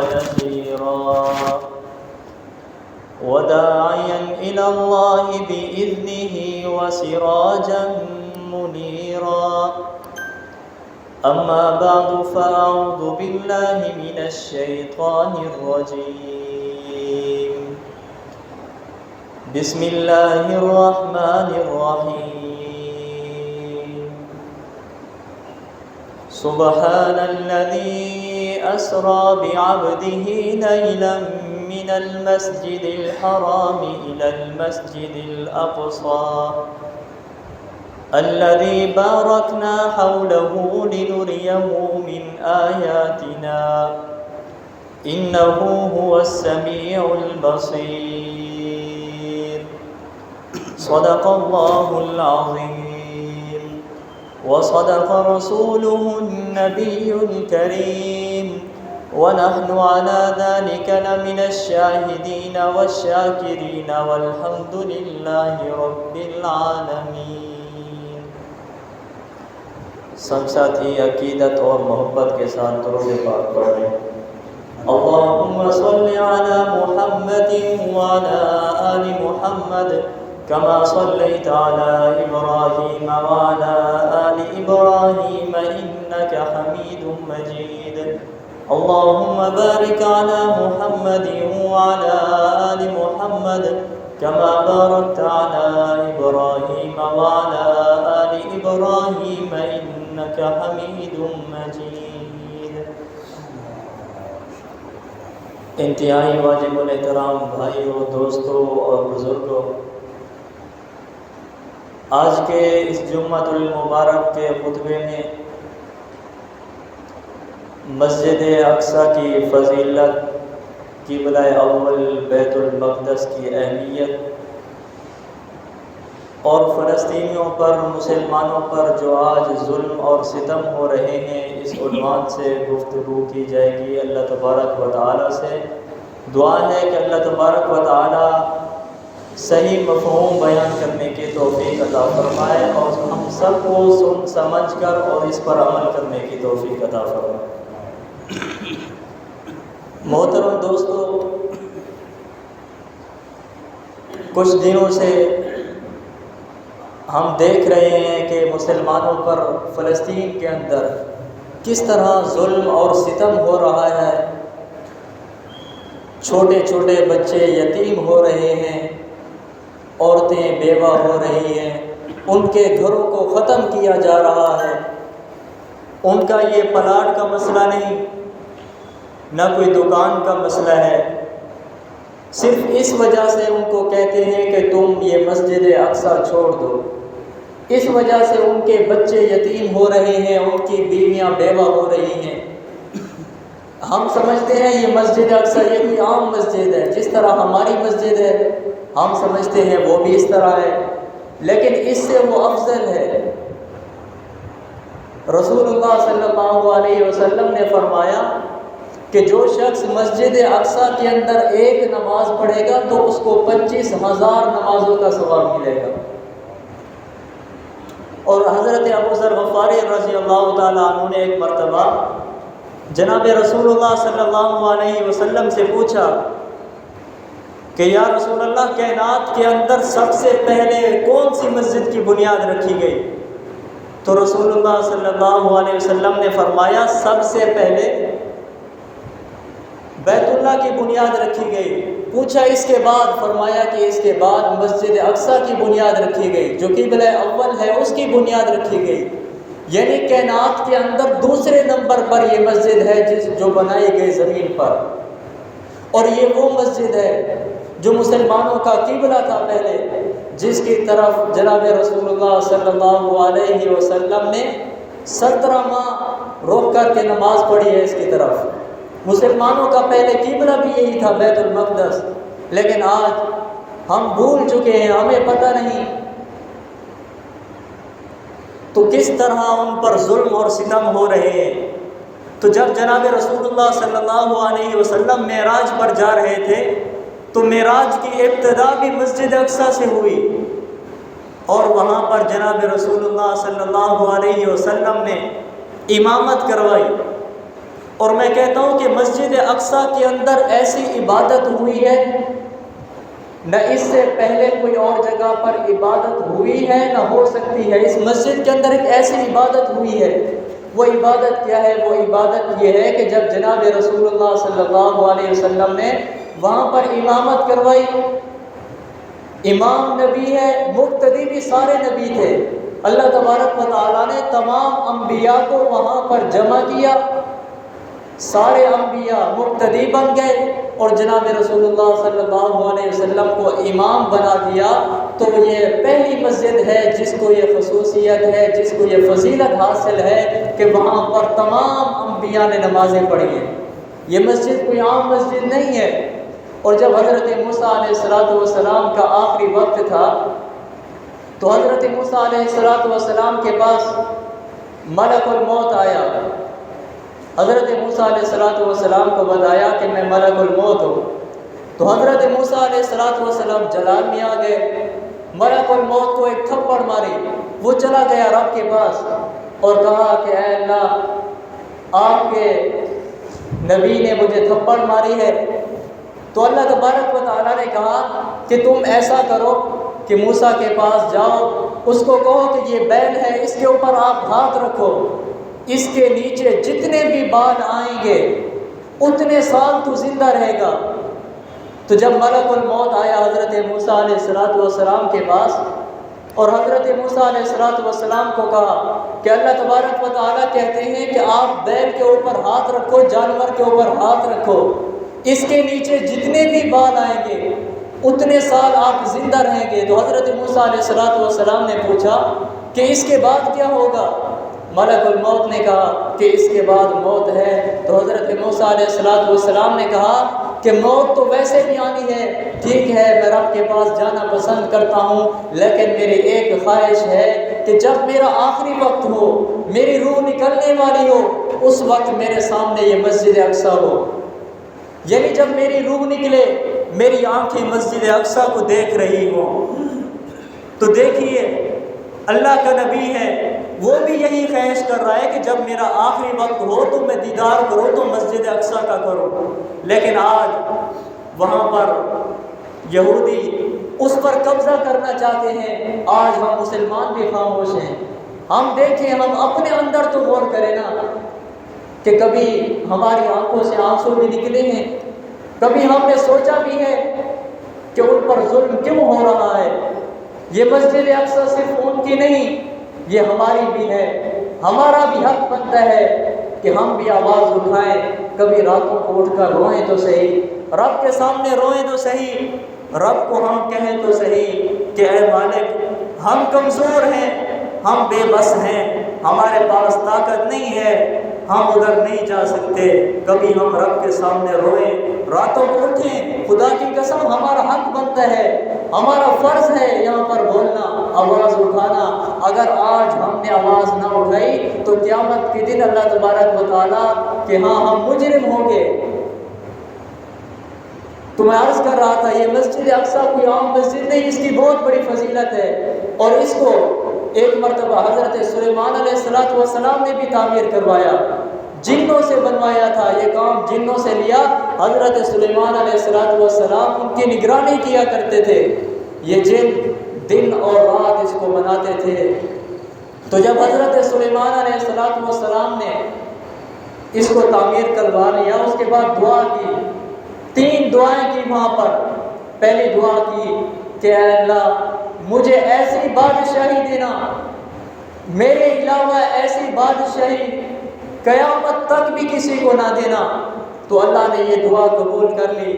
ونذيرا وداعيا إلى الله بإذنه وسراجا منيرا. أما بعد فأعوذ بالله من الشيطان الرجيم. بسم الله الرحمن الرحيم. سبحان الذي أسرى بعبده ليلا من المسجد الحرام إلى المسجد الأقصى الذي باركنا حوله لنريه من آياتنا إنه هو السميع البصير. صدق الله العظيم وصدق رسوله النبي الكريم ونحن على ذلك لمن الشاهدين والشاكرين والحمد لله رب العالمين. سب ساتھی عقیدت اور محبت کے ساتھ درود پاک پڑھیں. اللهم صل على محمد وعلى آل محمد كما صليت على إبراهيم وعلى آل إبراهيم إنك حميد مجيد. اللهم بارك على محمد وعلى آل محمد كما باركت على إبراهيم وعلى آل إبراهيم إنك حميد مجيد. انتہائی واجب الاحترام بھائیوں، دوستوں اور بزرگوں، آج کے اس جمعۃ المبارک کے خطبے میں مسجد اقصی کی فضیلت، قبلہ اول بیت المقدس کی اہمیت اور فلسطینیوں پر، مسلمانوں پر جو آج ظلم اور ستم ہو رہے ہیں، اس عنوان سے گفتگو کی جائے گی. اللہ تبارک و تعالیٰ سے دعا ہے کہ اللہ تبارک و تعالیٰ صحیح مفہوم بیان کرنے کی توفیق عطا فرمائے اور ہم سب کو سن سمجھ کر اور اس پر عمل کرنے کی توفیق عطا فرمائے. محترم دوستو، کچھ دنوں سے ہم دیکھ رہے ہیں کہ مسلمانوں پر فلسطین کے اندر کس طرح ظلم اور ستم ہو رہا ہے. چھوٹے چھوٹے بچے یتیم ہو رہے ہیں، عورتیں بیوہ ہو رہی ہیں، ان کے گھروں کو ختم کیا جا رہا ہے. ان کا یہ پلاٹ کا مسئلہ نہیں، نہ کوئی دکان کا مسئلہ ہے، صرف اس وجہ سے ان کو کہتے ہیں کہ تم یہ مسجد اقصی چھوڑ دو. اس وجہ سے ان کے بچے یتیم ہو رہے ہیں، ان کی بیویاں بیوہ ہو رہی ہیں. ہم سمجھتے ہیں یہ مسجد اقصی یہ کوئی عام مسجد ہے، جس طرح ہماری مسجد ہے ہم سمجھتے ہیں وہ بھی اس طرح ہے، لیکن اس سے وہ افضل ہے. رسول اللہ صلی اللہ علیہ وسلم نے فرمایا کہ جو شخص مسجد اقصی کے اندر ایک نماز پڑھے گا تو اس کو 25,000 نمازوں کا ثواب ملے گا. اور حضرت ابو ذر غفاری رضی اللہ تعالیٰ عنہ نے ایک مرتبہ جناب رسول اللہ صلی اللہ علیہ وسلم سے پوچھا کہ یا رسول اللہ، کائنات کے اندر سب سے پہلے کون سی مسجد کی بنیاد رکھی گئی؟ تو رسول اللہ صلی اللہ علیہ وسلم نے فرمایا سب سے پہلے بیت اللہ کی بنیاد رکھی گئی. پوچھا اس کے بعد؟ فرمایا کہ اس کے بعد مسجد اقصی کی بنیاد رکھی گئی، جو قبلہ اول ہے اس کی بنیاد رکھی گئی. یعنی کائنات کے اندر دوسرے نمبر پر یہ مسجد ہے جو بنائی گئی زمین پر. اور یہ وہ مسجد ہے جو مسلمانوں کا قبلہ تھا پہلے، جس کی طرف جناب رسول اللہ صلی اللہ علیہ وسلم نے 17 ماہ رک کر کے نماز پڑھی ہے اس کی طرف. مسلمانوں کا پہلے قبلہ بھی یہی تھا، بیت المقدس، لیکن آج ہم بھول چکے ہیں، ہمیں پتہ نہیں. تو کس طرح ان پر ظلم اور ستم ہو رہے ہیں. تو جب جناب رسول اللہ صلی اللہ علیہ وسلم معراج پر جا رہے تھے تو معراج کی ابتدا بھی مسجد اقصی سے ہوئی، اور وہاں پر جناب رسول اللہ صلی اللہ علیہ وسلم نے امامت کروائی. اور میں کہتا ہوں کہ مسجد اقصیٰ کے اندر ایسی عبادت ہوئی ہے نہ اس سے پہلے کوئی اور جگہ پر عبادت ہوئی ہے نہ ہو سکتی ہے۔ اس مسجد کے اندر ایک ایسی عبادت ہوئی ہے، وہ عبادت کیا ہے؟ وہ عبادت یہ ہے کہ جب جناب رسول اللہ صلی اللہ علیہ وسلم نے وہاں پر امامت کروائی، امام نبی ہے، مقتدی بھی سارے نبی تھے، اللہ تبارک و تعالیٰ نے تمام انبیاء کو وہاں پر جمع کیا، سارے انبیاء مقتدی بن گئے اور جناب رسول اللہ صلی اللہ علیہ وسلم کو امام بنا دیا۔ تو یہ پہلی مسجد ہے جس کو یہ خصوصیت ہے، جس کو یہ فضیلت حاصل ہے کہ وہاں پر تمام انبیاء نے نمازیں پڑھی ہیں۔ یہ مسجد کوئی عام مسجد نہیں ہے۔ اور جب حضرت موسیٰ علیہ السلام کا آخری وقت تھا تو حضرت موسیٰ علیہ السلام کے پاس ملک الموت آیا۔ حضرت موسیٰ علیہ السلام کو بتایا کہ میں ملک الموت ہوں۔ تو حضرت موسیٰ علیہ السلام جلال میں آ گئے، ملک الموت کو ایک تھپڑ ماری، وہ چلا گیا رب کے پاس اور کہا کہ اے اللہ، آپ کے نبی نے مجھے تھپڑ ماری ہے۔ تو اللہ تبارک و تعالیٰ نے کہا کہ تم ایسا کرو کہ موسیٰ کے پاس جاؤ، اس کو کہو کہ یہ بیل ہے، اس کے اوپر آپ ہاتھ رکھو، اس کے نیچے جتنے بھی بال آئیں گے اتنے سال تو زندہ رہے گا۔ تو جب ملک الموت آیا حضرت موسیٰ علیہ السلام کے پاس اور حضرت موسیٰ علیہ السلام کو کہا کہ اللہ تبارک و تعالیٰ کہتے ہیں کہ آپ بیل کے اوپر ہاتھ رکھو، جانور کے اوپر ہاتھ رکھو، اس کے نیچے جتنے بھی بال آئیں گے اتنے سال آپ زندہ رہیں گے۔ تو حضرت موسیٰ علیہ السلام نے پوچھا کہ اس کے بعد کیا ہوگا؟ ملک الموت نے کہا کہ اس کے بعد موت ہے۔ تو حضرت موسیٰ علیہ السلام نے کہا کہ موت تو ویسے بھی آنی ہے، ٹھیک ہے میں رب کے پاس جانا پسند کرتا ہوں، لیکن میری ایک خواہش ہے کہ جب میرا آخری وقت ہو، میری روح نکلنے والی ہو، اس وقت میرے سامنے یہ مسجد اقصیٰ ہو، یعنی جب میری روح نکلے میری آنکھیں مسجد اقصیٰ کو دیکھ رہی ہوں۔ تو دیکھیے اللہ کا نبی ہے، وہ بھی یہی خواہش کر رہا ہے کہ جب میرا آخری وقت ہو تو میں دیدار کروں تو مسجد اقصیٰ کا کروں، لیکن آج وہاں پر یہودی اس پر قبضہ کرنا چاہتے ہیں۔ آج ہم مسلمان بھی خاموش ہیں۔ ہم دیکھیں، ہم اپنے اندر تو غور کریں نا کہ کبھی ہماری آنکھوں سے آنسو بھی نکلے ہیں، کبھی ہم نے سوچا بھی ہے کہ ان پر ظلم کیوں ہو رہا ہے۔ یہ مسجد اقصیٰ صرف ان کی نہیں، یہ ہماری بھی ہے، ہمارا بھی حق بنتا ہے کہ ہم بھی آواز اٹھائیں، کبھی راتوں کو اٹھ کر روئیں تو صحیح، رب کے سامنے روئیں تو صحیح، رب کو ہم کہیں تو صحیح کہ اے مالک ہم کمزور ہیں، ہم بے بس ہیں، ہمارے پاس طاقت نہیں ہے، ہم ادھر نہیں جا سکتے۔ کبھی ہم رب کے سامنے روئیں، راتوں کو اٹھیں، خدا کی قسم ہمارا حق بنتا ہے، ہمارا فرض ہے یہاں پر بولنا، آواز اٹھانا۔ اگر آج ہم نے آواز نہ اٹھائی تو قیامت کے دن اللہ تبارک و تعالیٰ کہ ہاں ہم مجرم ہوں گے۔ تو میں عرض کر رہا تھا یہ مسجد اقصیٰ کوئی عام مسجد نہیں، اس کی بہت بڑی فضیلت ہے، اور اس کو ایک مرتبہ حضرت سلیمان علیہ السلام نے بھی تعمیر کروایا، جنوں سے بنوایا تھا، یہ کام جنوں سے لیا۔ حضرت سلیمان علیہ السلام ان کی نگرانی کیا کرتے تھے، یہ جن دن اور رات اس کو بناتے تھے۔ تو جب حضرت سلیمان علیہ السلام نے اس کو تعمیر کروا لیا، اس کے بعد دعا کی، 3 دعائیں کی وہاں پر۔ پہلی دعا کی کہ اے اللہ مجھے ایسی بادشاہی دینا، میرے علاوہ ایسی بادشاہی قیامت تک بھی کسی کو نہ دینا۔ تو اللہ نے یہ دعا قبول کر لی۔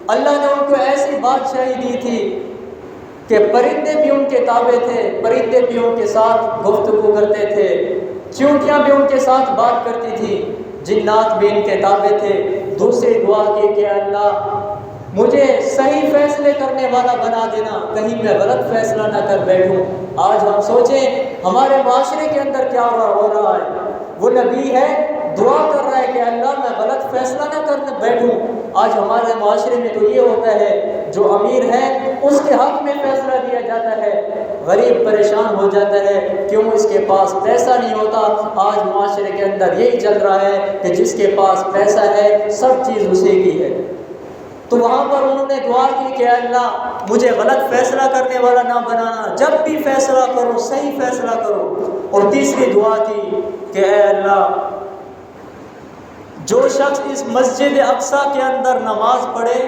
اللہ نے ان کو ایسی بادشاہی دی تھی کہ پرندے بھی ان کے تابع تھے، پرندے بھی ان کے ساتھ گفتگو کرتے تھے، چیونٹیاں بھی ان کے ساتھ بات کرتی تھی، جنات بھی ان کے تابع تھے۔ دوسری دعا کی کہ اللہ مجھے صحیح فیصلے کرنے والا بنا دینا، کہیں میں غلط فیصلہ نہ کر بیٹھوں۔ آج ہم سوچیں ہمارے معاشرے کے اندر کیا ہو رہا ہے، وہ نبی ہے دعا کر رہا ہے کہ اللہ میں غلط فیصلہ نہ کرنے بیٹھوں۔ آج ہمارے معاشرے میں تو یہ ہوتا ہے، جو امیر ہے اس کے حق میں فیصلہ دیا جاتا ہے، غریب پریشان ہو جاتا ہے کیوں اس کے پاس پیسہ نہیں ہوتا۔ آج معاشرے کے اندر یہی چل رہا ہے کہ جس کے پاس پیسہ ہے سب چیز اسی کی ہے۔ تو وہاں پر انہوں نے دعا کی کہ اللہ مجھے غلط فیصلہ کرنے والا نہ بنانا، جب بھی فیصلہ کرو صحیح فیصلہ کرو۔ اور تیسری دعا کی کہ اے اللہ جو شخص اس مسجد اقصیٰ کے اندر نماز پڑھے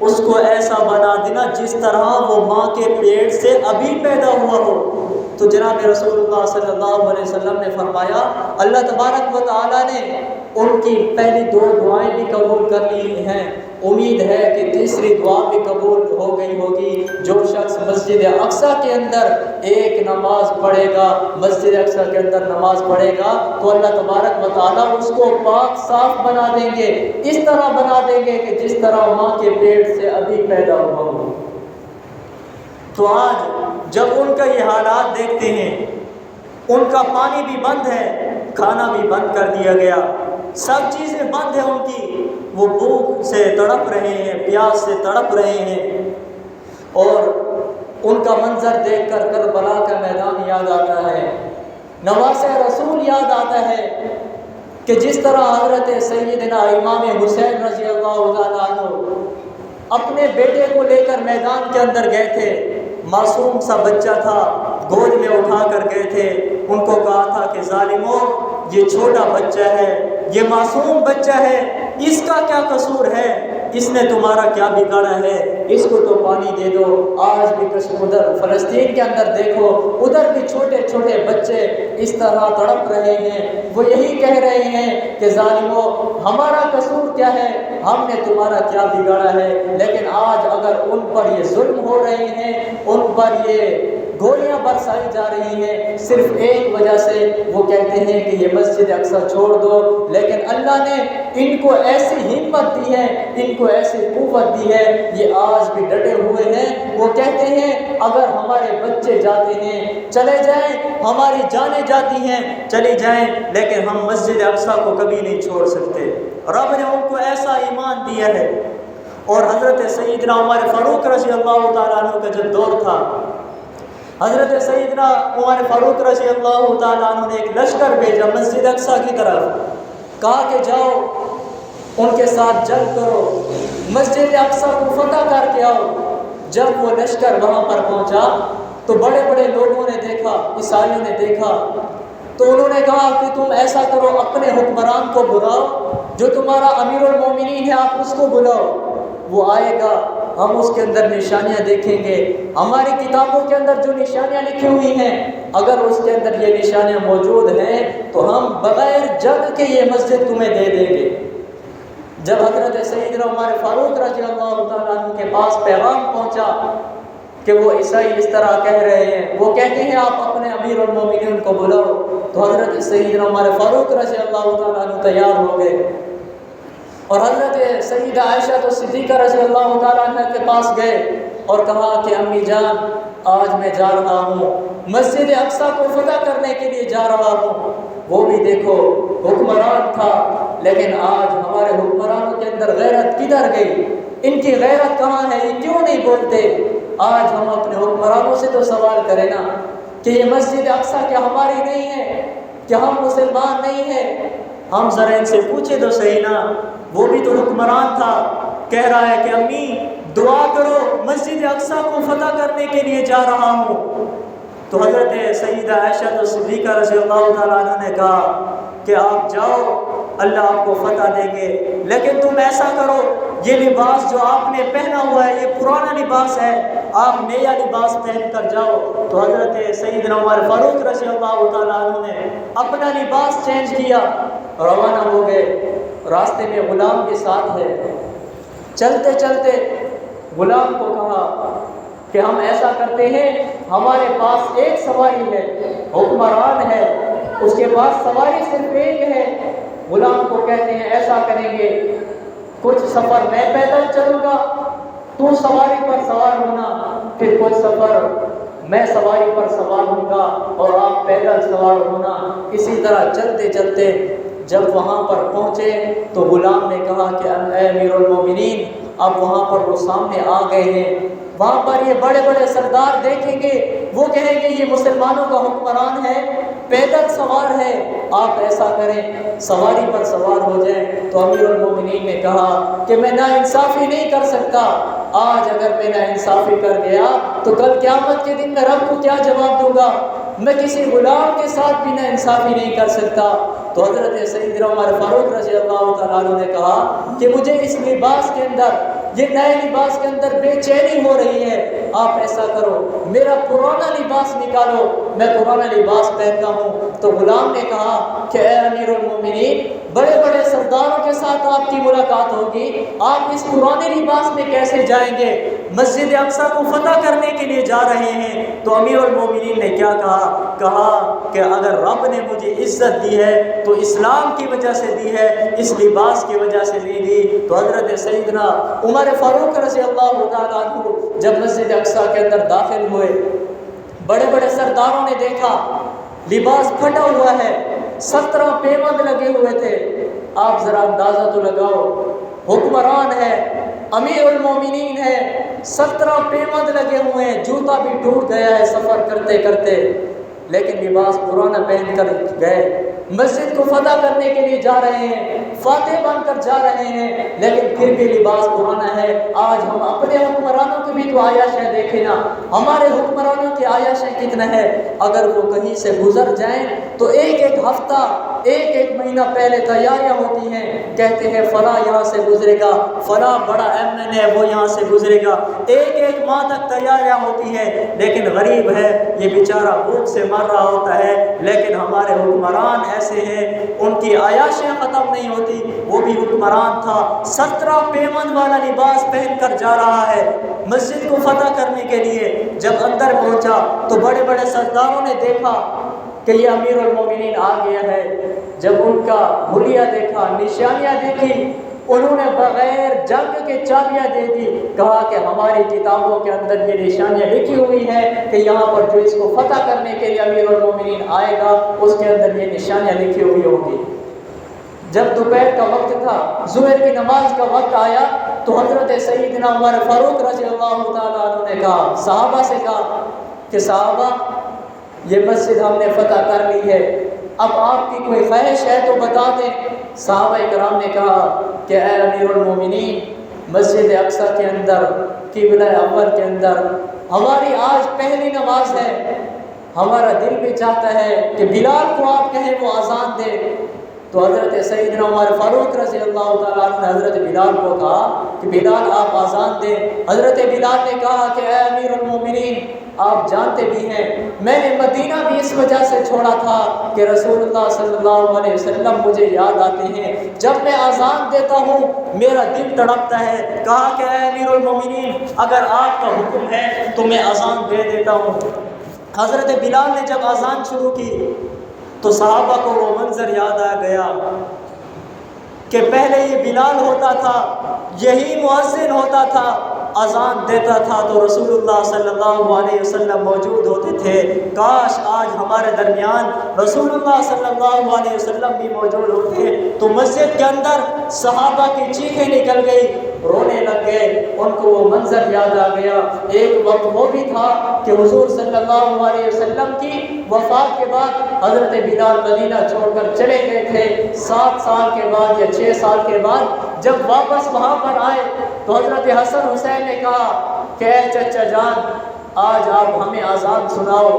اس کو ایسا بنا دینا جس طرح وہ ماں کے پیٹ سے ابھی پیدا ہوا ہو۔ تو جناب رسول اللہ صلی اللہ علیہ وسلم نے فرمایا، اللہ تبارک و تعالیٰ نے ان کی پہلی 2 دعائیں بھی قبول کر لی ہیں، امید ہے کہ تیسری دعا بھی قبول ہو گئی ہوگی۔ جو شخص مسجد اقصیٰ کے اندر ایک نماز پڑھے گا، مسجد اقصیٰ کے اندر نماز پڑھے گا تو اللہ تبارک و تعالیٰ اس کو پاک صاف بنا دیں گے، اس طرح بنا دیں گے کہ جس طرح ماں کے پیٹ سے ابھی پیدا ہوا ہو۔ تو آج جب ان کا یہ حالات دیکھتے ہیں، ان کا پانی بھی بند ہے، کھانا بھی بند کر دیا گیا، سب چیزیں بند ہیں ان کی، وہ بھوک سے تڑپ رہے ہیں، پیاس سے تڑپ رہے ہیں، اور ان کا منظر دیکھ کر کربلا کا میدان یاد آتا ہے، نواسہ رسول یاد آتا ہے کہ جس طرح حضرت سیدنا امام حسین رضی اللہ تعالیٰ عنہ اپنے بیٹے کو لے کر میدان کے اندر گئے تھے، معصوم سا بچہ تھا، گود میں اٹھا کر گئے تھے، ان کو کہا تھا کہ ظالموں یہ چھوٹا بچہ ہے، یہ معصوم بچہ ہے، اس کا کیا قصور ہے، اس نے تمہارا کیا بگاڑا ہے، اس کو تو پانی دے دو۔ آج بھی ادھر فلسطین کے اندر دیکھو، ادھر بھی چھوٹے چھوٹے بچے اس طرح تڑپ رہے ہیں، وہ یہی کہہ رہے ہیں کہ ظالموں ہمارا قصور کیا ہے، ہم نے تمہارا کیا بگاڑا ہے۔ لیکن آج اگر ان پر یہ ظلم ہو رہے ہیں، ان پر یہ گولیاں برسائی جا رہی ہیں، صرف ایک وجہ سے وہ کہتے ہیں کہ یہ مسجد اقصیٰ چھوڑ دو، لیکن اللہ نے ان کو ایسی ہمت دی ہے، ان کو ایسی قوت دی ہے، یہ آج بھی ڈٹے ہوئے ہیں۔ وہ کہتے ہیں اگر ہمارے بچے جاتے ہیں چلے جائیں، ہماری جانیں جاتی ہیں چلی جائیں، لیکن ہم مسجد اقصیٰ کو کبھی نہیں چھوڑ سکتے۔ رب نے ان کو ایسا ایمان دیا ہے۔ اور حضرت سیدنا عمر فاروق رضی اللہ تعالیٰ عنہ کا جب دور تھا، حضرت سیدنا عمر فاروق رضی اللہ تعالیٰ عنہ نے ایک لشکر بھیجا مسجد اقصیٰ کی طرف، کہا کہ جاؤ ان کے ساتھ جنگ کرو، مسجد اقصیٰ کو فتح کر کے آؤ۔ جب وہ لشکر وہاں پر پہنچا تو بڑے بڑے لوگوں نے دیکھا، عیسائیوں نے دیکھا، تو انہوں نے کہا کہ تم ایسا کرو اپنے حکمران کو بلاؤ، جو تمہارا امیر المومنین ہے آپ اس کو بلاؤ، وہ آئے گا، ہم اس کے اندر نشانیاں دیکھیں گے، ہماری کتابوں کے اندر جو نشانیاں لکھی ہوئی ہیں اگر اس کے اندر یہ نشانیاں موجود ہیں تو ہم بغیر جنگ کے یہ مسجد تمہیں دے دیں گے۔ جب حضرت سیدنا عمر فاروق رضی اللہ تعالیٰ عنہ کے پاس پیغام پہنچا کہ وہ عیسائی اس طرح کہہ رہے ہیں، وہ کہتے ہیں آپ اپنے امیر المومنین کو بلاؤ، تو حضرت سیدنا عمر فاروق رضی اللہ تعالیٰ عنہ تیار ہو گئے اور حضرت سیدہ عائشہ تو صدیقہ رضی اللہ تعالیٰ عنہ کے پاس گئے اور کہا کہ امی جان آج میں جا رہا ہوں مسجد اقصیٰ کو فتح کرنے کے لیے جا رہا ہوں۔ وہ بھی دیکھو حکمران تھا، لیکن آج ہمارے حکمرانوں کے اندر غیرت کدھر گئی؟ ان کی غیرت کہاں ہے؟ یہ کیوں نہیں بولتے؟ آج ہم اپنے حکمرانوں سے تو سوال کریں نا کہ یہ مسجد اقصیٰ کیا ہماری نہیں ہے؟ کیا ہم مسلمان نہیں ہیں؟ ہم ذرا ان سے پوچھے تو صحیح نا، وہ بھی تو حکمران تھا، کہہ رہا ہے کہ امی دعا کرو مسجد اقصیٰ کو فتح کرنے کے لیے جا رہا ہوں۔ تو حضرت سیدہ عائشہ صدیقہ رضی اللہ تعالیٰ عنہ نے کہا کہ آپ جاؤ، اللہ آپ کو فتح دیں گے، لیکن تم ایسا کرو یہ لباس جو آپ نے پہنا ہوا ہے یہ پرانا لباس ہے، آپ نیا لباس پہن کر جاؤ۔ تو حضرت سیدنا عمر فاروق رضی اللہ تعالیٰ عنہ نے اپنا لباس چینج کیا، روانہ ہو گئے۔ راستے میں غلام کے ساتھ ہے، چلتے چلتے غلام کو کہا کہ ہم ایسا کرتے ہیں ہمارے پاس ایک سواری ہے، حکمران ہے اس کے پاس سواری صرف ایک ہے۔ غلام کو کہتے ہیں ایسا کریں گے کچھ سفر میں پیدل چلوں گا، تو سواری پر سوار ہونا، پھر کچھ سفر میں سواری پر سوار ہوں گا اور آپ پیدل سوار ہونا۔ اسی طرح چلتے چلتے جب وہاں پر پہنچے تو غلام نے کہا کہ اے امیر المومنین، اب وہاں پر وہ سامنے آ گئے ہیں، وہاں پر یہ بڑے بڑے سردار دیکھیں گے، وہ کہیں گے یہ مسلمانوں کا حکمران ہے، پیدل سوار ہے، آپ ایسا کریں سواری پر سوار ہو جائیں۔ تو امیر المومنین نے کہا کہ میں ناانصافی نہیں کر سکتا، آج اگر میں ناانصافی کر گیا تو کل قیامت کے دن میں رب کو کیا جواب دوں گا؟ میں کسی غلام کے ساتھ بھی ناانصافی نہیں کر سکتا۔ تو حضرت سیدنا عمر فاروق رضی اللہ تعالیٰ عنہ نے کہا کہ مجھے اس لباس کے اندر، یہ نئے لباس کے اندر بے چینی ہو رہی ہے، آپ ایسا کرو میرا پرانا لباس نکالو، میں پرانا لباس پہنتا ہوں۔ تو غلام نے کہا کہ اے امیر المومنین، بڑے بڑے سرداروں کے ساتھ آپ کی ملاقات ہوگی، آپ اس پرانے لباس میں کیسے جائیں گے؟ مسجد اقصیٰ کو فتح کرنے کے لیے جا رہے ہیں۔ تو امیر المومنین نے کیا کہا کہ اگر رب نے مجھے عزت دی ہے تو اسلام کی وجہ سے دی ہے، اس لباس کی وجہ سے نہیں دی۔ تو حضرت سیدنا عمر فاروق رضی اللہ تعالیٰ عنہ جب مسجد اقصیٰ کے اندر داخل ہوئے، بڑے بڑے سرداروں نے دیکھا لباس پھٹا ہوا ہے، 17 پیوند لگے ہوئے تھے۔ آپ ذرا اندازہ تو لگاؤ، حکمران ہے، امیر المومنین ہے، 17 پیوند لگے ہوئے ہیں، جوتا بھی ٹوٹ گیا ہے سفر کرتے کرتے، لیکن لباس پرانا پہن کر گئے، مسجد کو فتح کرنے کے لیے جا رہے ہیں، فاتح بن کر جا رہے ہیں، لیکن پھر بھی لباس پرانا ہے۔ آج ہم اپنے حکمرانوں کی بھی تو عیاشیں دیکھیں نا، ہمارے حکمرانوں کی عیاشیں کتنا ہے، اگر وہ کہیں سے گزر جائیں تو ایک ہفتہ، ایک مہینہ پہلے تیاریاں ہوتی ہیں، کہتے ہیں فلاں یہاں سے گزرے گا، فلاں بڑا MN ہے وہ یہاں سے گزرے گا، ایک ماہ تک تیاریاں ہوتی ہیں، لیکن غریب ہے یہ بیچارہ بھوک سے مر رہا ہوتا ہے۔ لیکن ہمارے حکمران ایسے ہیں، ان کی عیاشیں ختم نہیں ہوتی۔ وہ بھی حکمران تھا، 17 پیوند والا لباس پہن کر جا رہا ہے مسجد کو فتح کرنے کے لیے۔ جب اندر پہنچا تو بڑے بڑے سرداروں نے دیکھا کہ یہ امیر المومنین آ گیا ہے۔ جب ان کا حلیہ دیکھا، نشانیاں دیکھی، انہوں نے بغیر جنگ کے چابیاں دے دی، کہا کہ ہماری کتابوں کے اندر یہ نشانیاں لکھی ہوئی ہیں کہ یہاں پر جو اس کو فتح کرنے کے لیے امیر المومنین آئے گا اس کے اندر یہ نشانیاں لکھی ہوئی ہوگی۔ جب دوپہر کا وقت تھا، ظہر کی نماز کا وقت آیا، تو حضرت سیدنا عمر فاروق رضی اللہ تعالیٰ عنہ نے کہا، صحابہ سے کہا کہ صحابہ یہ مسجد ہم نے فتح کر لی ہے، اب آپ کی کوئی خواہش ہے تو بتا دیں۔ صحابہ کرام نے کہا کہ اے امیر المومنین، مسجد اقصیٰ کے اندر، قبلہ اول کے اندر ہماری آج پہلی نماز ہے، ہمارا دل بھی چاہتا ہے کہ بلال کو آپ کہیں وہ اذان دے۔ تو حضرت سیدنا عمر فاروق رضی اللہ تعالیٰ عنہ نے حضرت بلال کو کہا کہ بلال آپ اذان دیں۔ حضرت بلال نے کہا کہ اے امیر المومنین، آپ جانتے بھی ہیں میں نے مدینہ بھی اس وجہ سے چھوڑا تھا کہ رسول اللہ صلی اللہ علیہ وسلم مجھے یاد آتے ہیں، جب میں اذان دیتا ہوں میرا دل تڑپتا ہے۔ کہا کہ اے امیر المومنین، اگر آپ کا حکم ہے تو میں اذان دے دیتا ہوں۔ حضرت بلال نے جب اذان شروع کی تو صحابہ کو وہ منظر یاد آ گیا کہ پہلے یہ بلال ہوتا تھا، یہی مؤذن ہوتا تھا، اذان دیتا تھا تو رسول اللہ صلی اللہ علیہ وسلم موجود ہوتے تھے۔ کاش آج ہمارے درمیان رسول اللہ صلی اللہ علیہ وسلم بھی موجود ہوتے تو مسجد کے اندر صحابہ کی چیخیں نکل گئی، رونے لگ گئے، ان کو وہ منظر یاد آ گیا۔ ایک وقت وہ بھی تھا کہ حضور صلی اللہ علیہ وسلم کی وفات کے بعد حضرت بلال مدینہ چھوڑ کر چلے گئے تھے، 7 سال کے بعد یا 6 سال کے بعد جب واپس وہاں پر آئے تو حضرت حسن حسین نے کہا کہ اے چچا جان، آج آپ ہمیں اذان سناؤ،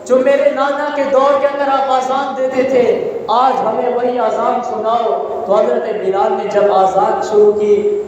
جو میرے نانا کے دور کے اندر آپ اذان دیتے تھے، آج ہمیں وہی اذان سناؤ۔ تو حضرت بلال نے جب اذان شروع کی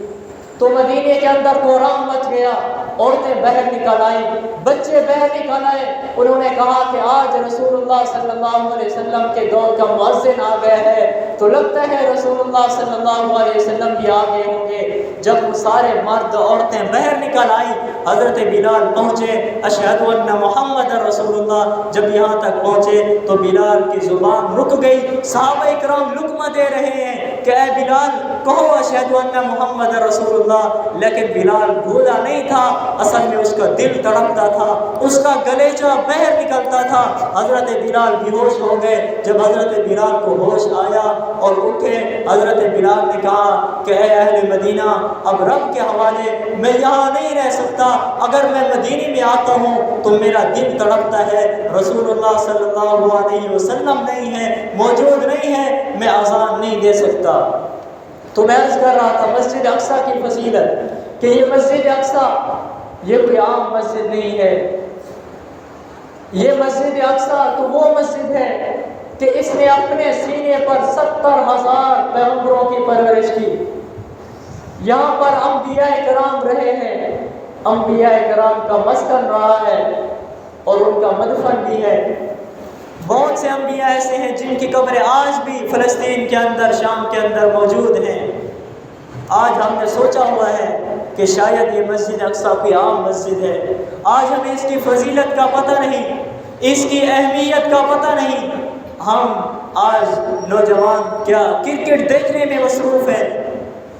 تو مدینے کے اندر کوہرام مچ گیا، عورتیں باہر نکل آئیں، بچے باہر نکل آئے، انہوں نے کہا کہ آج رسول اللہ صلی اللہ علیہ وسلم کے دور کا مؤذن آ گیا ہے، تو لگتا ہے رسول اللہ صلی اللہ علیہ وسلم بھی آ گئے ہوں گے۔ جب وہ سارے مرد عورتیں باہر نکل آئی، حضرت بلال پہنچے، اشہد ان محمد رسول اللہ جب یہاں تک پہنچے تو بلال کی زبان رک گئی، صحابہ کرام لقمہ دے رہے ہیں، کہ اے بلال کہو اشہد ان محمد رسول اللہ، لیکن بلال بھولا نہیں تھا، اصل میں اس کا دل تڑپتا تھا، اس کا گلیچہ باہر نکلتا تھا۔ حضرت بلال بے ہوش ہو گئے۔ جب حضرت بلال کو ہوش آیا اور اٹھے، حضرت بلال نے کہا کہ اے اہل مدینہ، اب رب کے حوالے میں یہاں نہیں رہ سکتا، اگر میں مدینے میں آتا ہوں تو میرا دل تڑپتا ہے، رسول اللہ صلی اللہ علیہ وسلم نہیں ہے، موجود نہیں ہے، میں اذان نہیں دے سکتا۔ تو میں عرض کر رہا تھا مسجد اقصیٰ کی فضیلت، کہ یہ مسجد اقصیٰ یہ کوئی عام مسجد نہیں ہے، یہ مسجد اقصیٰ تو وہ مسجد ہے کہ اس نے اپنے سینے پر 70,000 پیغمبروں کی پرورش کی۔ یہاں پر انبیاء کرام رہے ہیں، انبیاء کرام کا مسکن رہا ہے اور ان کا مدفن بھی ہے۔ بہت سے انبیاء ایسے ہیں جن کی قبریں آج بھی فلسطین کے اندر، شام کے اندر موجود ہیں۔ آج ہم نے سوچا ہوا ہے کہ شاید یہ مسجد اقصیٰ کوئی عام مسجد ہے، آج ہمیں اس کی فضیلت کا پتہ نہیں، اس کی اہمیت کا پتہ نہیں۔ ہم آج نوجوان کیا کرکٹ دیکھنے میں مصروف ہے،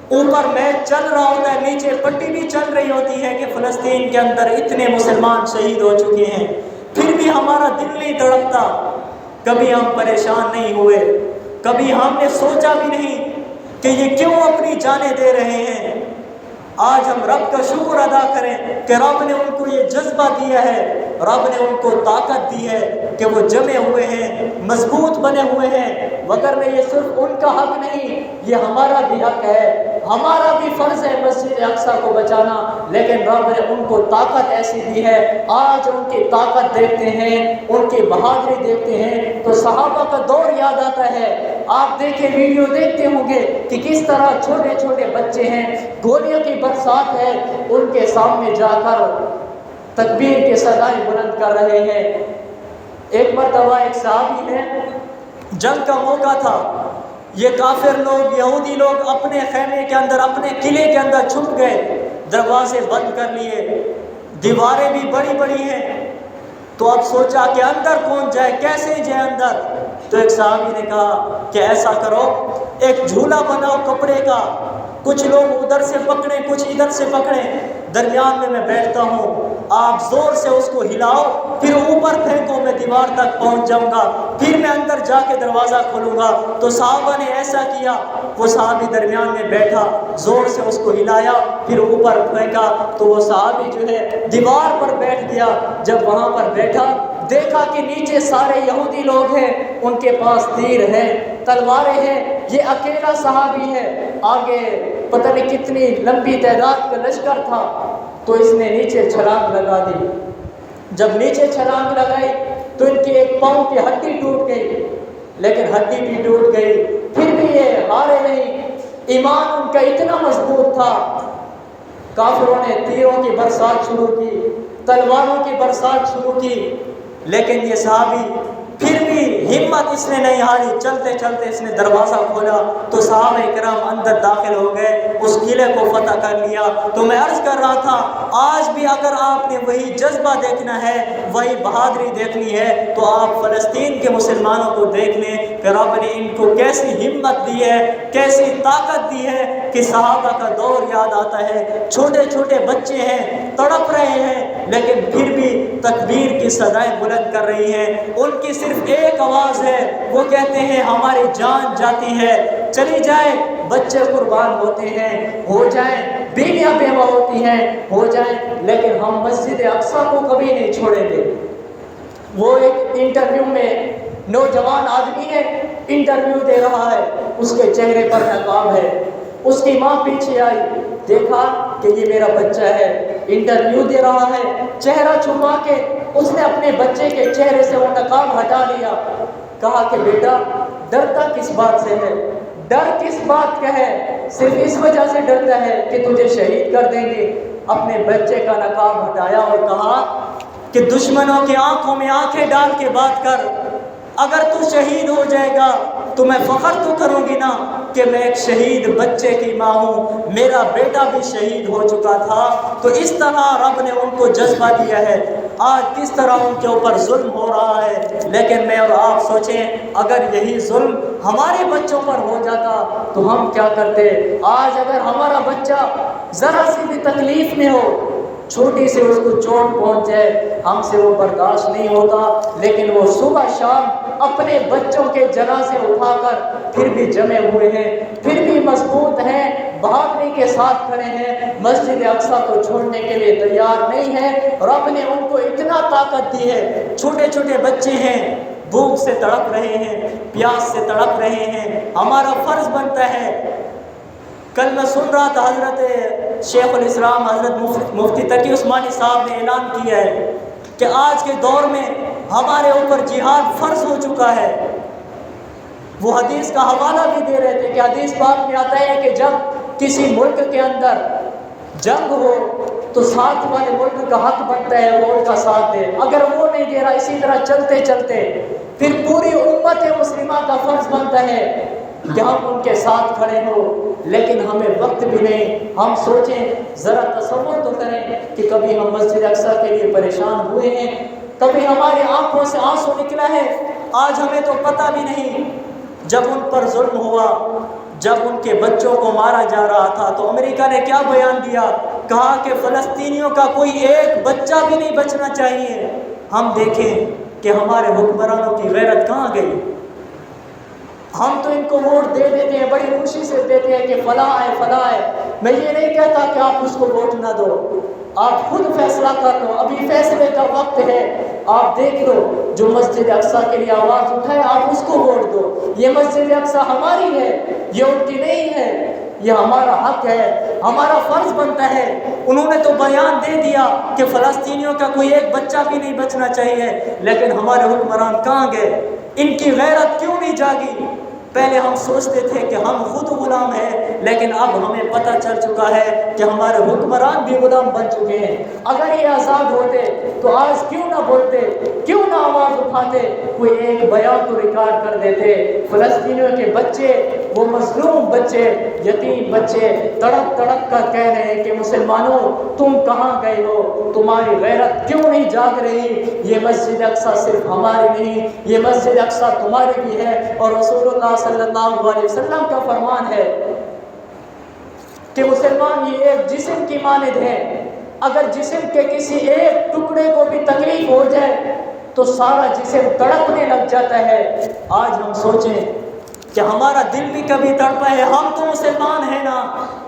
اوپر میچ چل رہا ہوتا ہے، نیچے پٹی بھی چل رہی ہوتی ہے کہ فلسطین کے اندر اتنے مسلمان شہید ہو چکے ہیں، پھر بھی ہمارا دل نہیں تڑپتا۔ کبھی ہم پریشان نہیں ہوئے، کبھی ہم نے سوچا بھی نہیں کہ یہ کیوں اپنی جانیں دے رہے ہیں۔ آج ہم رب کا شکر ادا کریں کہ رب نے ان کو یہ جذبہ دیا ہے، رب نے ان کو طاقت دی ہے کہ وہ جمے ہوئے ہیں، مضبوط بنے ہوئے ہیں، وگرنہ یہ صرف ان کا حق نہیں، یہ ہمارا بھی حق ہے، ہمارا بھی فرض ہے مسجد اقصیٰ کو بچانا، لیکن رب نے ان کو طاقت ایسی دی ہے۔ آج ان کی طاقت دیکھتے ہیں، ان کی بہادری دیکھتے ہیں تو صحابہ کا دور یاد آتا ہے۔ آپ دیکھیں، ویڈیو دیکھتے ہوں گے کہ کس طرح چھوٹے چھوٹے بچے ہیں، گولیوں کی برسات ہے، ان کے سامنے جا کر تکبیر کے صدائیں بلند کر رہے ہیں۔ ایک مرتبہ ایک صحابی ہے، جنگ کا موقع تھا، یہ کافر لوگ، یہودی لوگ اپنے خیمے کے اندر، اپنے قلعے کے اندر چھپ گئے، دروازے بند کر لیے، دیواریں بھی بڑی بڑی ہیں۔ تو اب سوچا کہ اندر کون جائے، کیسے جائے اندر؟ تو ایک صحابی نے کہا کہ ایسا کرو، ایک جھولا بناؤ کپڑے کا، کچھ لوگ ادھر سے پکڑیں، کچھ ادھر سے پکڑیں، درمیان میں بیٹھتا ہوں، آپ زور سے اس کو ہلاؤ، پھر اوپر پھینکو، میں دیوار تک پہنچ جاؤں گا، پھر میں اندر جا کے دروازہ کھولوں گا۔ تو صحابہ نے ایسا کیا، وہ صحابی درمیان میں بیٹھا، زور سے اس کو ہلایا، پھر اوپر پھینکا، تو وہ صحابی جو ہے دیوار پر بیٹھ گیا۔ جب وہاں پر بیٹھا، دیکھا کہ نیچے سارے یہودی لوگ ہیں، ان کے پاس تیر ہیں، تلواریں ہیں، یہ اکیلا صحابی ہے، آگے پتہ نہیں کتنی لمبی تعداد کا لشکر تھا۔ تو اس نے نیچے چھلانگ لگا دی۔ جب نیچے چھلانگ لگائی تو ان کی ایک پاؤں کی ہڈی ٹوٹ گئی، لیکن ہڈی بھی ٹوٹ گئی، پھر بھی یہ ہارے نہیں، ایمان ان کا اتنا مضبوط تھا۔ کافروں نے تیروں کی برسات شروع کی، تلواروں کی برسات شروع کی، لیکن یہ صحابی پھر بھی ہمت اس نے نہیں ہاری، چلتے چلتے اس نے دروازہ کھولا تو صحابہ کرام اندر داخل ہو گئے، اس قلعے کو فتح کر لیا۔ تو میں عرض کر رہا تھا، آج بھی اگر آپ نے وہی جذبہ دیکھنا ہے، وہی بہادری دیکھنی ہے، تو آپ فلسطین کے مسلمانوں کو دیکھ لیں کہ رب نے ان کو کیسی ہمت دی ہے، کیسی طاقت دی ہے کہ صحابہ کا دور یاد آتا ہے، چھوٹے چھوٹے بچے ہیں، تڑپ رہے ہیں، لیکن پھر بھی تکبیر کی صدائیں بلند کر رہی ہیں۔ ان کی صرف ایک آواز ہے، وہ کہتے ہیں ہماری جان جاتی ہے، چلی جائے، بچے قربان ہوتے ہیں، ہو جائیں، بیویاں بیوہ ہوتی ہیں، ہو جائیں، لیکن ہم مسجد اقصیٰ کو کبھی نہیں چھوڑیں گے۔ وہ ایک انٹرویو میں نوجوان آدمی ہے، انٹرویو دے رہا ہے، اس کے چہرے پر نقاب ہے، اس کی ماں پیچھے آئی، دیکھا کہ یہ میرا بچہ ہے، انٹرویو دے رہا ہے، چہرہ چھپا کے اس نے اپنے بچے کے چہرے سے وہ نقاب ہٹا لیا، کہا کہ بیٹا ڈرتا کس بات سے ہے، ڈر کس بات کا ہے، صرف اس وجہ سے ڈرتا ہے کہ تجھے شہید کر دیں گے۔ اپنے بچے کا نقاب ہٹایا اور کہا کہ دشمنوں کی آنکھوں میں آنکھیں ڈال کے بات کر، اگر تو شہید ہو جائے گا تو میں فخر تو کروں گی نا، کہ میں ایک شہید بچے کی ماں ہوں، میرا بیٹا بھی شہید ہو چکا تھا، تو اس طرح رب نے ان کو جذبہ دیا ہے۔ آج کس طرح ان کے اوپر ظلم ہو رہا ہے، لیکن میں اور آپ سوچیں اگر یہی ظلم ہمارے بچوں پر ہو جاتا تو ہم کیا کرتے؟ آج اگر ہمارا بچہ ذرا سی بھی تکلیف میں ہو، چھوٹی سے اس کو چوٹ پہنچ جائے، ہم سے وہ برداشت نہیں ہوتا، لیکن وہ صبح شام اپنے بچوں کے جنازے اٹھا کر پھر بھی جمے ہوئے ہیں، پھر بھی مضبوط ہیں، بہادری کے ساتھ کھڑے ہیں، مسجد اقصیٰ کو چھوڑنے کے لیے تیار نہیں ہے۔ رب نے ان کو اتنا طاقت دی ہے، چھوٹے چھوٹے بچے ہیں، بھوک سے تڑپ رہے ہیں، پیاس سے تڑپ رہے ہیں، ہمارا فرض بنتا ہے۔ کل میں سن رہا تھا حضرت شیخ الاسلام حضرت مفتی تقی عثمانی صاحب نے اعلان کیا ہے کہ آج کے دور میں ہمارے اوپر جہاد فرض ہو چکا ہے۔ وہ حدیث کا حوالہ بھی دے رہے تھے کہ حدیث پاک میں آتا ہے کہ جب کسی ملک کے اندر جنگ ہو تو ساتھ والے ملک کا حق بنتا ہے وہ ان کا ساتھ دے، اگر وہ نہیں دے رہا اسی طرح چلتے چلتے پھر پوری امت مسلمہ کا فرض بنتا ہے کہ ہم ان کے ساتھ کھڑے ہوں۔ لیکن ہمیں وقت بھی نہیں، ہم سوچیں ذرا تصور تو کریں کہ کبھی ہم مسجد اقصیٰ کے لیے پریشان ہوئے ہیں، کبھی ہماری آنکھوں سے آنسو نکلا ہے، آج ہمیں تو پتہ بھی نہیں۔ جب ان پر ظلم ہوا، جب ان کے بچوں کو مارا جا رہا تھا تو امریکہ نے کیا بیان دیا؟ کہا کہ فلسطینیوں کا کوئی ایک بچہ بھی نہیں بچنا چاہیے۔ ہم دیکھیں کہ ہمارے حکمرانوں کی غیرت کہاں گئی؟ ہم تو ان کو ووٹ دے دیتے ہیں، بڑی خوشی سے دیتے ہیں کہ فلاں ہے فلاں ہے۔ میں یہ نہیں کہتا کہ آپ اس کو ووٹ نہ دو، آپ خود فیصلہ کر لو، ابھی فیصلے کا وقت ہے۔ آپ دیکھ لو جو مسجد اقصیٰ کے لیے آواز اٹھائے آپ اس کو ووٹ دو۔ یہ مسجد اقصیٰ ہماری ہے، یہ ان کی نہیں ہے، یہ ہمارا حق ہے، ہمارا فرض بنتا ہے۔ انہوں نے تو بیان دے دیا کہ فلسطینیوں کا کوئی ایک بچہ بھی نہیں بچنا چاہیے، لیکن ہمارے حکمران کہاں گئے؟ ان کی غیرت کیوں نہیں جاگی؟ پہلے ہم سوچتے تھے کہ ہم خود غلام ہیں، لیکن اب ہمیں پتہ چل چکا ہے کہ ہمارے حکمران بھی غلام بن چکے ہیں۔ اگر یہ آزاد ہوتے تو آج کیوں نہ بولتے، کیوں نہ آواز اٹھاتے، کوئی ایک بیان تو ریکارڈ کر دیتے۔ فلسطینیوں کے بچے، وہ مظلوم بچے، یتیم بچے تڑپ تڑپ کر کہہ رہے ہیں کہ مسلمانوں تم کہاں گئے ہو، تمہاری غیرت کیوں نہیں جاگ رہی؟ یہ مسجد اقصیٰ صرف ہماری نہیں، یہ مسجد اقصیٰ تمہاری بھی ہے، اور رسول اللہ صلی اللہ علیہ وسلم کا فرمان ہے کہ مسلمان یہ ایک جسم کی مانند ہے، اگر جسم کے کسی ایک ٹکڑے کو بھی تکلیف ہو جائے تو سارا جسم تڑپنے لگ جاتا ہے۔ آج ہم سوچیں کہ ہمارا دل بھی کبھی تڑپا ہے، ہم تو مسلمان ہیں نا،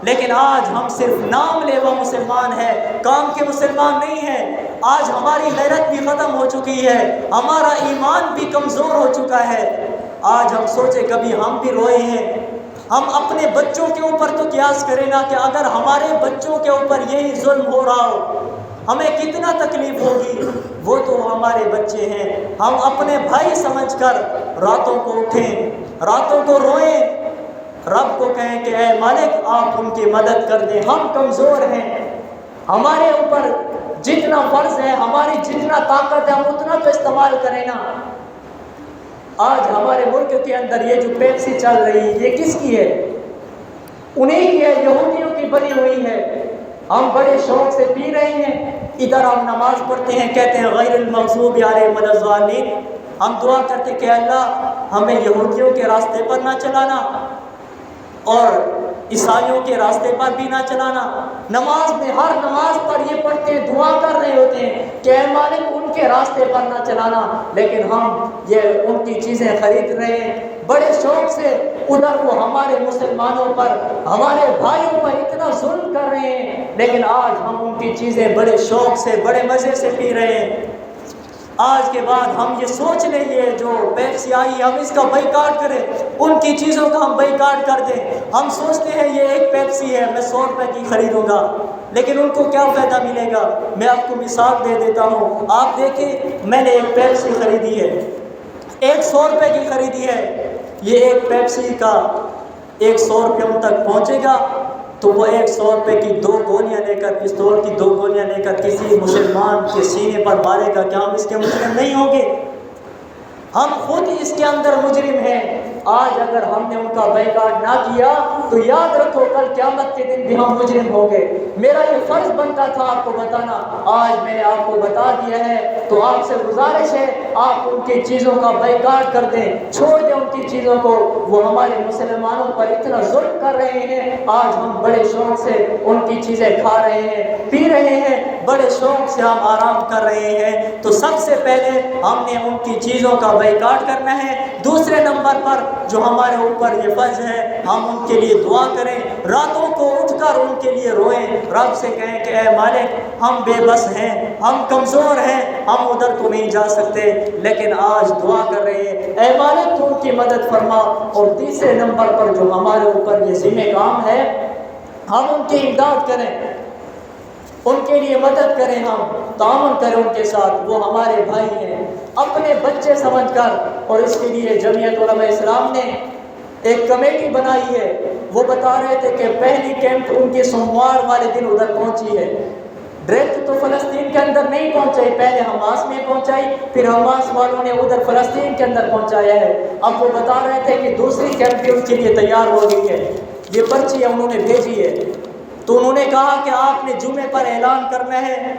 لیکن آج ہم صرف نام لیوا مسلمان ہیں، کام کے مسلمان نہیں ہیں۔ آج ہماری غیرت بھی ختم ہو چکی ہے، ہمارا ایمان بھی کمزور ہو چکا ہے۔ آج ہم سوچیں کبھی ہم بھی روئے ہیں، ہم اپنے بچوں کے اوپر تو قیاس کریں نا کہ اگر ہمارے بچوں کے اوپر یہی ظلم ہو رہا ہو ہمیں کتنا تکلیف ہوگی۔ وہ تو ہمارے بچے ہیں، ہم اپنے بھائی سمجھ کر راتوں کو اٹھیں، راتوں کو روئیں، رب کو کہیں کہ اے مالک آپ ان کی مدد کر دیں، ہم کمزور ہیں، ہمارے اوپر جتنا فرض ہے، ہماری جتنا طاقت ہے ہم اتنا تو استعمال کریں نا۔ آج ہمارے ملک کے اندر یہ جو پیپسی چل رہی ہے یہ کس کی ہے؟ انہیں کی ہے، یہودیوں کی بنی ہوئی ہے۔ ہم بڑے شوق سے پی رہے ہیں، ادھر ہم نماز پڑھتے ہیں کہتے ہیں غیر المغضوب علیہم ولا الضالین، ہم دعا کرتے کہ اللہ ہمیں یہودیوں کے راستے پر نہ چلانا اور عیسائیوں کے راستے پر بھی نہ چلانا۔ نماز میں ہر نماز پر یہ پڑھتے ہیں، دعا کر رہے ہوتے ہیں کہ اے مالک ان کے راستے پر نہ چلانا، لیکن ہم یہ ان کی چیزیں خرید رہے ہیں بڑے شوق سے۔ ادھر وہ ہمارے مسلمانوں پر، ہمارے بھائیوں پر اتنا ظلم کر رہے ہیں، لیکن آج ہم ان کی چیزیں بڑے شوق سے بڑے مزے سے پی رہے ہیں۔ آج کے بعد ہم یہ سوچ لیں یہ جو پیپسی آئی ہم اس کا بائیکاٹ کریں، ان کی چیزوں کا ہم بائیکاٹ کر دیں۔ ہم سوچتے ہیں یہ ایک پیپسی ہے میں 100 روپے کی خریدوں گا، لیکن ان کو کیا فائدہ ملے گا؟ میں آپ کو مثال دے دیتا ہوں، آپ دیکھیں میں نے ایک پیپسی خریدی ہے، 100 روپے کی خریدی ہے، یہ ایک پیپسی کا 100 روپیوں تک پہنچے گا تو وہ 100 روپے کی 2 گولیاں لے کر، پستول کی 2 گولیاں لے کر کسی مسلمان کے سینے پر مارے گا، کیا ہم اس کے مجرم نہیں ہوں گے؟ ہم خود اس کے اندر مجرم ہیں آج اگر ہم نے ان کا بائیکاٹ نہ کیا تو یاد رکھو کل قیامت کے دن بھی ہم مجرم ہوں گے۔ میرا یہ فرض بنتا تھا آپ کو بتانا، آج میں نے آپ کو بتا دیا ہے، تو آپ سے گزارش ہے آپ ان کی چیزوں کا بائیکاٹ کر دیں، چھوڑ دیں ان کی چیزوں کو۔ وہ ہمارے مسلمانوں پر اتنا ظلم کر رہے ہیں، آج ہم بڑے شوق سے ان کی چیزیں کھا رہے ہیں، پی رہے ہیں، بڑے شوق سے ہم آرام کر رہے ہیں۔ تو سب سے پہلے ہم نے ان کی چیزوں کا بائیکاٹ کرنا ہے۔ دوسرے نمبر پر جو ہمارے اوپر یہ فرض ہے، ہم ان کے لیے دعا کریں، راتوں کو اٹھ کر ان کے لیے روئیں، رب سے کہیں کہ اے مالک ہم بے بس ہیں، ہم کمزور ہیں، ہم ادھر تو نہیں جا سکتے، لیکن آج دعا کر رہے ہیں اے مالک تو ان کی مدد فرما۔ اور تیسرے نمبر پر جو ہمارے اوپر یہ ذمہ کام ہے، ہم ان کی امداد کریں، ان کے لیے مدد کریں، ہم تعاون کریں ان کے ساتھ، وہ ہمارے بھائی ہیں، اپنے بچے سمجھ کر۔ اور اس کے لیے جمعیت علماء اسلام نے ایک کمیٹی بنائی ہے، وہ بتا رہے تھے کہ پہلی کیمپ ان کے سوموار والے دن ادھر پہنچی ہے، ڈائریکٹ تو فلسطین کے اندر نہیں پہنچائی، پہلے حماس میں پہنچائی، پھر حماس والوں نے ادھر فلسطین کے اندر پہنچایا ہے۔ اب وہ بتا رہے تھے کہ دوسری کیمپ بھی ان کے لیے تیار ہو گئی ہے، یہ پرچی انہوں نے بھیجی ہے۔ تو انہوں نے کہا کہ آپ نے جمعے پر اعلان کرنا ہے،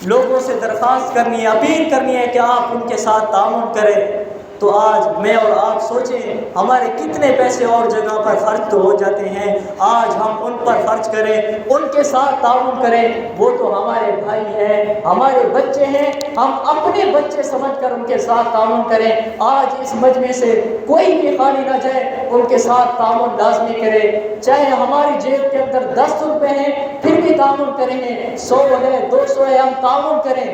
لوگوں سے درخواست کرنی ہے، اپیل کرنی ہے کہ آپ ان کے ساتھ تعاون کریں۔ تو آج میں اور آپ سوچیں ہمارے کتنے پیسے اور جگہ پر خرچ تو ہو جاتے ہیں، آج ہم ان پر خرچ کریں، ان کے ساتھ تعاون کریں، وہ تو ہمارے بھائی ہیں، ہمارے بچے ہیں، ہم اپنے بچے سمجھ کر ان کے ساتھ تعاون کریں۔ آج اس مجمع سے کوئی بھی خالی نہ جائے، ان کے ساتھ تعاون لازمی کرے، چاہے ہماری جیب کے اندر 10 روپے ہیں پھر بھی تعاون کریں گے، 100 ہے 200 ہے، ہم تعاون کریں،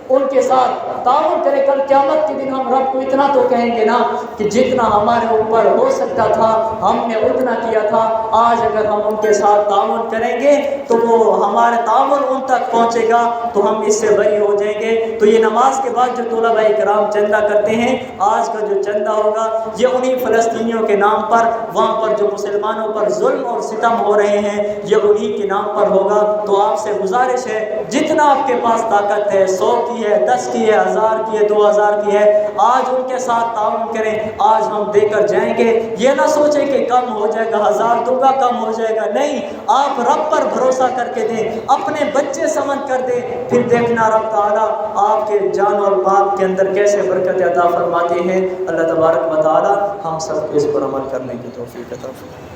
ان کے ساتھ تعاون کریں۔ کل قیامت کے دن ہم رب کو اتنا تو کہیں گے نا کہ جتنا ہمارے اوپر ہو سکتا تھا ہم نے اتنا کیا تھا۔ آج اگر ہم ان کے ساتھ تعاون کریں گے تو وہ ہمارا تعاون ان تک پہنچے گا تو ہم اس سے بری ہو جائیں گے۔ تو یہ نماز کے بعد جو طلباء کرام چندہ کرتے ہیں، آج کا جو چندہ ہوگا یہ انہی فلسطینیوں کے نام پر، وہاں پر جو مسلمانوں پر ظلم اور ستم ہو رہے ہیں یہ انہی کے نام پر ہوگا۔ تو آپ سے گزارش ہے جتنا آپ کے پاس طاقت ہے، 100 کی ہے، 10 کی ہے، 1000 کی ہے، 2000 کی ہے، آج ان کے ساتھ تعاون کریں۔ آج ہم دے کر جائیں گے، یہ نہ سوچیں کہ کم ہو جائے گا، 1000 دوں گا کم ہو جائے گا، نہیں، آپ رب پر بھروسہ کر کے دیں، اپنے بچے سمجھ کر دیں، پھر دیکھنا رب تعالیٰ آپ کے جان اور مال کے اندر کیسے برکت عطا فرماتے ہیں۔ اللہ تبارک و تعالیٰ ہم سب کو اس پر عمل کرنے کی توفیق عطا فرمائے۔